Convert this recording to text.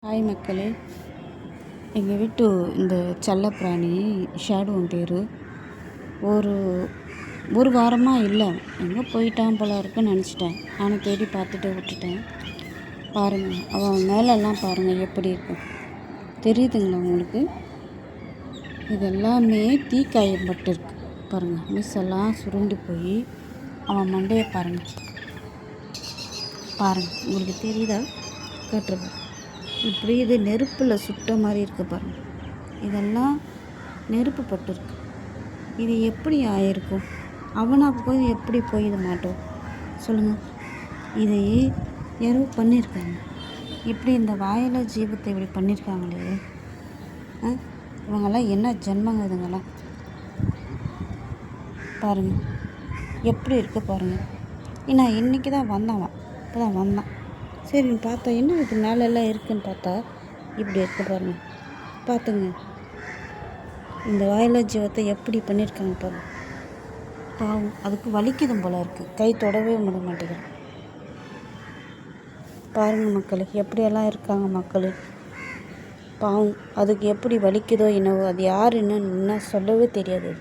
Hi மக்களே, எங்கள் வீட்டு இந்த செல்லப்பிராணி ஷேடோன் பேர். ஒரு ஒரு வாரமாக இல்லை, எங்கே போயிட்டான் போல இருக்குன்னு நினச்சிட்டேன். நானும் தேடி பார்த்துட்டு விட்டுட்டேன். பாருங்கள், அவன் மேலெல்லாம் பாருங்கள் எப்படி இருக்கு தெரியுதுங்களா உங்களுக்கு? இதெல்லாமே தீக்காயம் பட்டுருக்கு பாருங்கள். மிஸ் எல்லாம் சுருண்டு போய் அவன் மண்டையை பாருங்கள். உங்களுக்கு தெரியுதா? கேட்டுருக்கு. இப்படி இது நெருப்பில் சுட்ட மாதிரி இருக்குது பாருங்கள். இதெல்லாம் நெருப்பு பட்டுருக்கு. இது எப்படி ஆயிருக்கும்? அவனாக போய் எப்படி போய் இது மாட்டோம் சொல்லுங்கள். இதை யாரோ பண்ணியிருக்காங்க. இப்படி இந்த வாயில ஜீவத்தை இப்படி பண்ணியிருக்காங்களே, இவங்கெல்லாம் என்ன ஜென்மங்க இதுங்கெல்லாம்? பாருங்கள் எப்படி இருக்கு பாருங்கள். நான் இன்றைக்கி தான் வந்தான், இப்போ தான் வந்தான். சரி பார்த்தா என்ன இது மேலெல்லாம் இருக்குதுன்னு பார்த்தா இப்படி இருக்கு பாருங்கள். பார்த்துங்க, இந்த வாயிலா ஜீவத்தை எப்படி பண்ணியிருக்காங்க பாருங்கள். பாவம், அதுக்கு வலிக்குதும் போல இருக்குது. கை தொடவே முடிய மாட்டேங்குது. பாருங்கள் மக்களே, எப்படியெல்லாம் இருக்காங்க மக்கள். பாவம், அதுக்கு எப்படி வலிக்குதோ என்னவோ. அது யாருன்னு சொல்லவே தெரியாது.